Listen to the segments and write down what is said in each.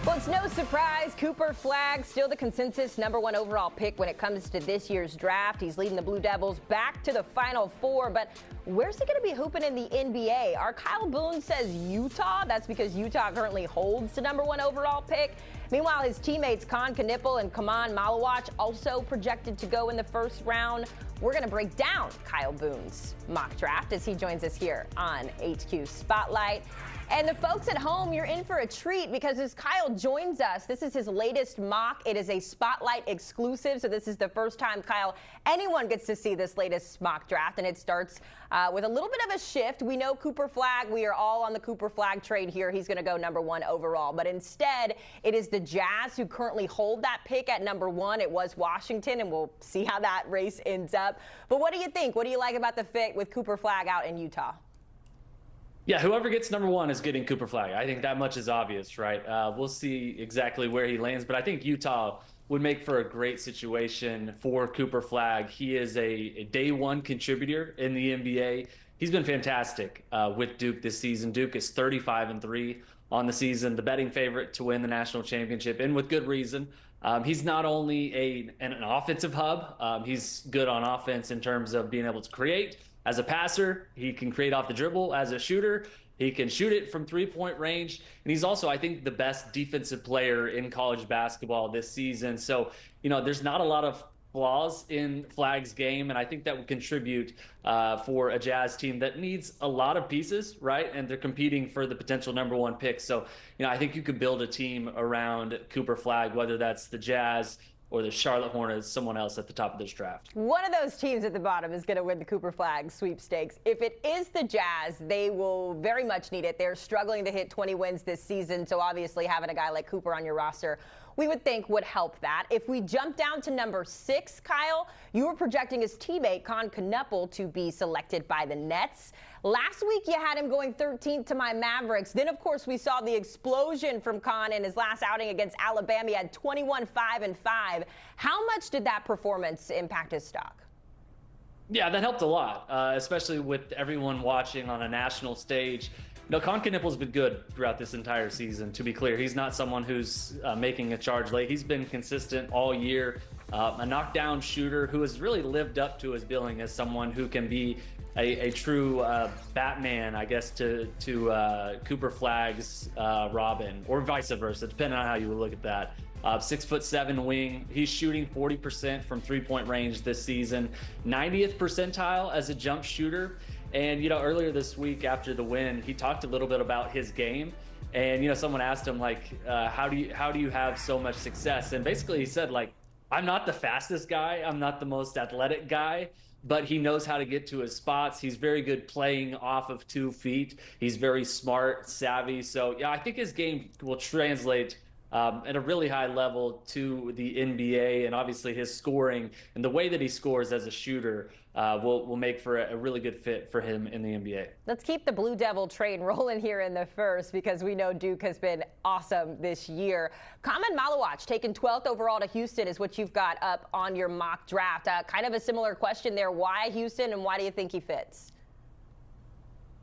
Well, it's no surprise. Cooper Flagg still the consensus #1 overall pick when it comes to this year's draft. He's leading the Blue Devils back to the Final Four, but where's he going to be hooping in the NBA? Our Kyle Boone says Utah. That's because Utah currently holds the #1 overall pick. Meanwhile, his teammates Kon Knippel and Kaman Malawach also projected to go in the first round. We're going to break down Kyle Boone's mock draft as he joins us here on HQ Spotlight. And the folks at home, you're in for a treat because as Kyle joins us, this is his latest mock. It is a Spotlight exclusive, so this is the first time, Kyle, anyone gets to see this latest mock draft, and it starts with a little bit of a shift. We know Cooper Flagg. We are all on the Cooper Flagg trade here. He's going to go #1 overall, but instead, it is the Jazz who currently hold that pick at #1. It was Washington, and we'll see how that race ends up. But what do you think? What do you like about the fit with Cooper Flagg out in Utah? Yeah, whoever gets #1 is getting Cooper Flagg. I think that much is obvious, right? We'll see exactly where he lands, but I think Utah would make for a great situation for Cooper Flagg. He is a day one contributor in the NBA. He's been fantastic with Duke this season. Duke is 35-3 on the season, the betting favorite to win the national championship, and with good reason. He's not only an offensive hub, he's good on offense in terms of being able to create. As a passer, he can create off the dribble. As a shooter, he can shoot it from three-point range. And he's also, I think, the best defensive player in college basketball this season. So, there's not a lot of flaws in Flagg's game, and I think that would contribute for a Jazz team that needs a lot of pieces, right? And they're competing for the potential #1 pick. So, I think you could build a team around Cooper Flagg, whether that's the Jazz or the Charlotte Hornets, someone else at the top of this draft. One of those teams at the bottom is going to win the Cooper Flagg sweepstakes. If it is the Jazz, they will very much need it. They're struggling to hit 20 wins this season, so obviously having a guy like Cooper on your roster, we would think would help that. If we jump down to #6, Kyle, you were projecting his teammate, Kon Knippel, to be selected by the Nets. Last week, you had him going 13th to my Mavericks. Then, of course, we saw the explosion from Kon in his last outing against Alabama. He had 21-5-5. How much did that performance impact his stock? Yeah, that helped a lot, especially with everyone watching on a national stage. Kon Knippel's been good throughout this entire season, to be clear. He's not someone who's making a charge late. He's been consistent all year, a knockdown shooter who has really lived up to his billing as someone who can be a true Batman, I guess, to Cooper Flagg's Robin, or vice versa, depending on how you would look at that. 6'7" wing. He's shooting 40% from three-point range this season, 90th percentile as a jump shooter. And, earlier this week after the win, he talked a little bit about his game. And, someone asked him, how do you have so much success? And basically he said, I'm not the fastest guy. I'm not the most athletic guy, but he knows how to get to his spots. He's very good playing off of 2 feet. He's very smart, savvy. So, yeah, I think his game will translate at a really high level to the NBA, and obviously his scoring and the way that he scores as a shooter will make for a really good fit for him in the NBA. Let's keep the Blue Devil train rolling here in the first because we know Duke has been awesome this year. Kaman Malawach taken 12th overall to Houston is what you've got up on your mock draft. Kind of a similar question there. Why Houston, and why do you think he fits?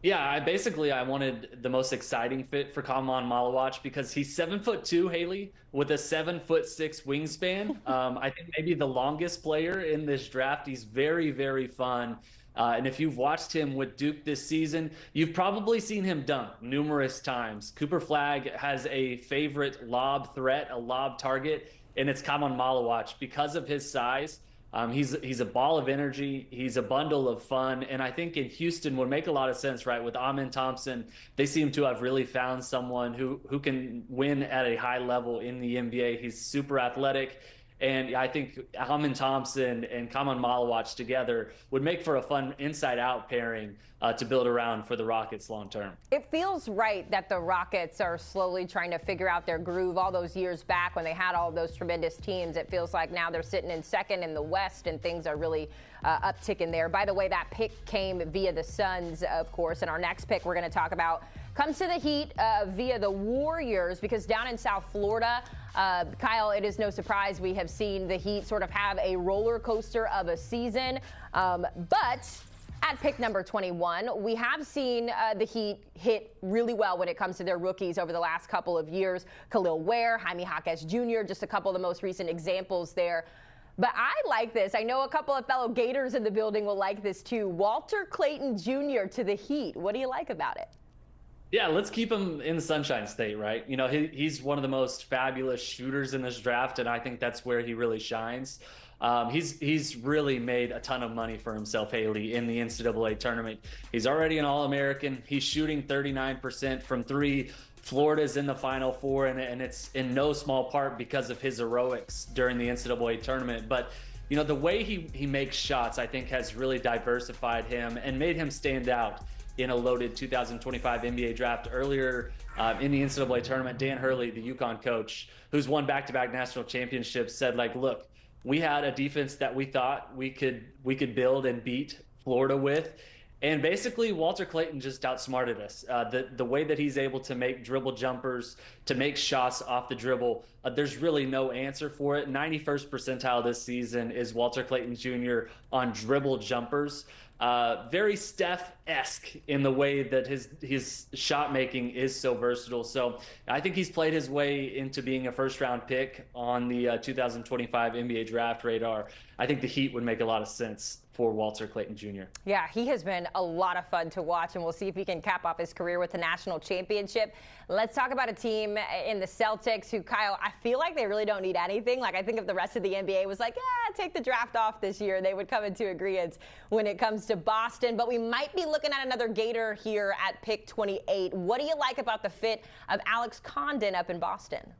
Yeah, I wanted the most exciting fit for Kaman Malawach because he's 7'2", Haley, with a 7'6" wingspan. I think maybe the longest player in this draft. He's very, very fun. And if you've watched him with Duke this season, you've probably seen him dunk numerous times. Cooper Flagg has a favorite lob threat, a lob target, and it's Kaman Malawach because of his size. He's a ball of energy. He's a bundle of fun. And I think in Houston would make a lot of sense, right? With Amen Thompson, they seem to have really found someone who can win at a high level in the NBA. He's super athletic. And I think Amen Thompson and Kaman Malawach together would make for a fun inside-out pairing to build around for the Rockets long-term. It feels right that the Rockets are slowly trying to figure out their groove. All those years back when they had all those tremendous teams, it feels like now they're sitting in second in the West and things are really upticking there. By the way, that pick came via the Suns, of course, and our next pick we're going to talk about comes to the Heat via the Warriors because down in South Florida, Kyle, it is no surprise we have seen the Heat sort of have a roller coaster of a season. But At pick number 21, we have seen the Heat hit really well when it comes to their rookies over the last couple of years. Khalil Ware, Jaime Jaquez Jr., just a couple of the most recent examples there. But I like this. I know a couple of fellow Gators in the building will like this too. Walter Clayton Jr. to the Heat. What do you like about it? Yeah, let's keep him in the Sunshine State, right? You know, he's one of the most fabulous shooters in this draft, and I think that's where he really shines. He's really made a ton of money for himself, Haley, in the NCAA tournament. He's already an All-American. He's shooting 39% from three. Florida's in the Final Four, and it's in no small part because of his heroics during the NCAA tournament. But, you know, the way he makes shots, I think, has really diversified him and made him stand out in a loaded 2025 NBA draft. Earlier in the NCAA tournament, Dan Hurley, the UConn coach, who's won back-to-back national championships, said, like, look, we had a defense that we thought we could build and beat Florida with. And basically, Walter Clayton just outsmarted us. The way that he's able to make dribble jumpers, to make shots off the dribble, there's really no answer for it. 91st percentile this season is Walter Clayton Jr. on dribble jumpers. Very Steph-esque in the way that his shot making is so versatile. So I think he's played his way into being a first-round pick on the 2025 NBA draft radar. I think the Heat would make a lot of sense for Walter Clayton Jr. Yeah, he has been a lot of fun to watch, and we'll see if he can cap off his career with the national championship. Let's talk about a team in the Celtics who, Kyle, I feel like they really don't need anything. Like, I think if the rest of the NBA was like, take the draft off this year, they would come into agreement when it comes to Boston. But we might be looking at another Gator here at pick 28. What do you like about the fit of Alex Condon up in Boston?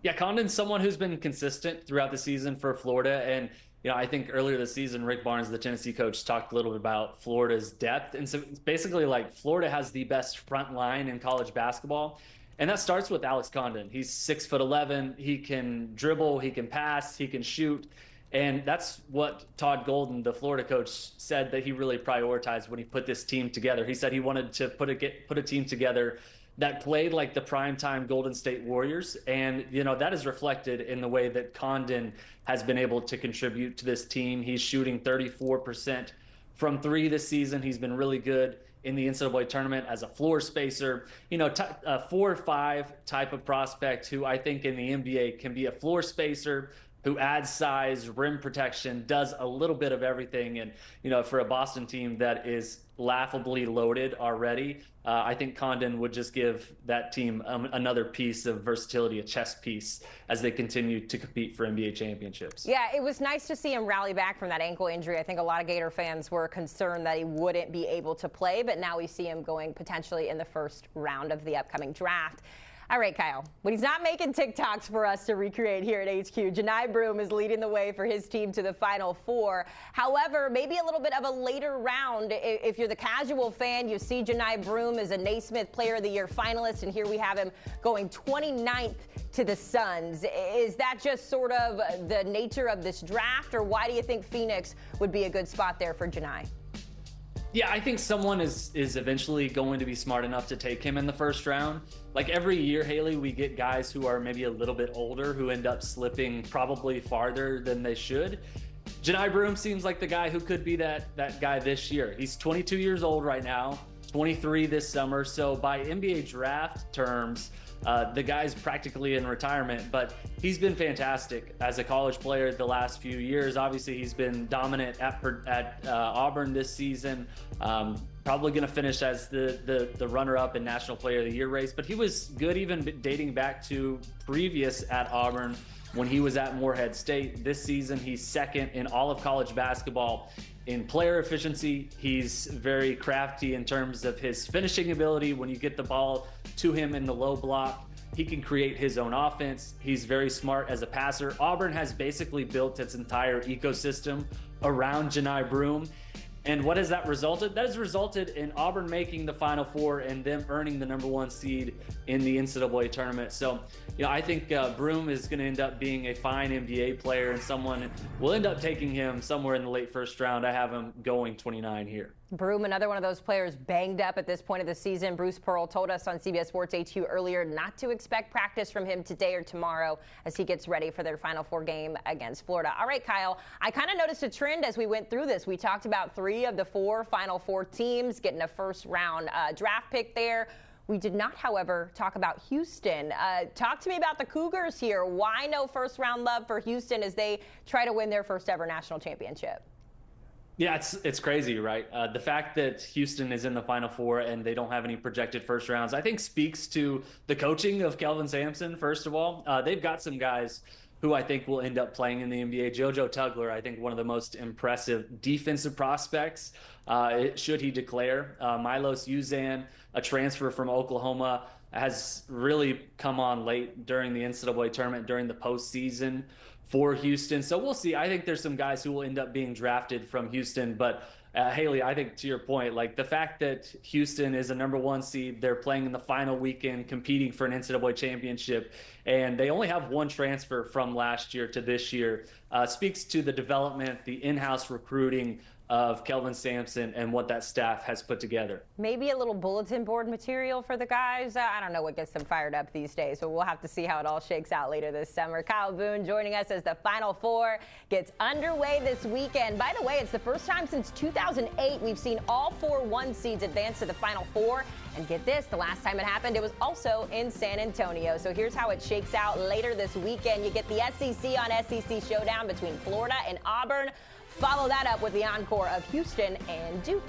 Yeah, Condon's someone who's been consistent throughout the season for Florida. And, you know, I think earlier this season, Rick Barnes, the Tennessee coach, talked a little bit about Florida's depth. And so it's basically like Florida has the best front line in college basketball. And that starts with Alex Condon. He's 6'11". He can dribble, he can pass, he can shoot. And that's what Todd Golden, the Florida coach, said that he really prioritized when he put this team together. He said he wanted to put a team together that played like the primetime Golden State Warriors. And, you know, that is reflected in the way that Condon has been able to contribute to this team. He's shooting 34% from three this season. He's been really good in the NCAA tournament as a floor spacer, you know, a 4 or 5 type of prospect who I think in the NBA can be a floor spacer, who adds size, rim protection, does a little bit of everything. And, you know, for a Boston team that is laughably loaded already, I think Condon would just give that team another piece of versatility, a chess piece, as they continue to compete for NBA championships. Yeah, it was nice to see him rally back from that ankle injury. I think a lot of Gator fans were concerned that he wouldn't be able to play, but now we see him going potentially in the first round of the upcoming draft. All right, Kyle, when he's not making TikToks for us to recreate here at HQ, Johni Broome is leading the way for his team to the Final Four. However, maybe a little bit of a later round. If you're the casual fan, you see Johni Broome as a Naismith Player of the Year finalist, and here we have him going 29th to the Suns. Is that just sort of the nature of this draft, or why do you think Phoenix would be a good spot there for Johni? Yeah, I think someone is eventually going to be smart enough to take him in the first round. Like every year, Haley, we get guys who are maybe a little bit older who end up slipping probably farther than they should. Johni Broome seems like the guy who could be that guy this year. He's 22 years old right now, 23 this summer. So by NBA draft terms, the guy's practically in retirement, but he's been fantastic as a college player the last few years. Obviously, he's been dominant at Auburn this season. Probably going to finish as the runner-up in National Player of the Year race, but he was good even dating back to previous at Auburn when he was at Morehead State. This season, he's second in all of college basketball in player efficiency. He's very crafty in terms of his finishing ability. When you get the ball to him in the low block, he can create his own offense. He's very smart as a passer. Auburn has basically built its entire ecosystem around Johni Broome. And what has that resulted? That has resulted in Auburn making the Final Four and them earning the #1 seed in the NCAA tournament. So, you know, I think Broome is going to end up being a fine NBA player, and someone will end up taking him somewhere in the late first round. I have him going 29 here. Broome, another one of those players banged up at this point of the season. Bruce Pearl told us on CBS Sports HQ earlier not to expect practice from him today or tomorrow as he gets ready for their Final Four game against Florida. All right, Kyle, I kind of noticed a trend as we went through this. We talked about 3 of the 4 Final Four teams getting a first-round draft pick there. We did not, however, talk about Houston. Talk to me about the Cougars here. Why no first-round love for Houston as they try to win their first-ever national championship? Yeah, it's crazy, right? The fact that Houston is in the Final Four and they don't have any projected first rounds, I think speaks to the coaching of Kelvin Sampson, first of all. They've got some guys who I think will end up playing in the NBA. JoJo Tugler, I think one of the most impressive defensive prospects, should he declare. Milos Uzan, a transfer from Oklahoma, has really come on late during the NCAA tournament, during the postseason for Houston. So we'll see. I think there's some guys who will end up being drafted from Houston. But Haley, I think to your point, like the fact that Houston is a #1 seed, they're playing in the final weekend, competing for an NCAA championship, and they only have 1 transfer from last year to this year, speaks to the development, the in-house recruiting of Kelvin Sampson and what that staff has put together. Maybe a little bulletin board material for the guys. I don't know what gets them fired up these days, but we'll have to see how it all shakes out later this summer. Kyle Boone joining us as the Final Four gets underway this weekend. By the way, it's the first time since 2008 we've seen all 4 1 seeds advance to the Final Four. And get this, the last time it happened, it was also in San Antonio. So here's how it shakes out later this weekend. You get the SEC on SEC showdown between Florida and Auburn. Follow that up with the encore of Houston and Duke.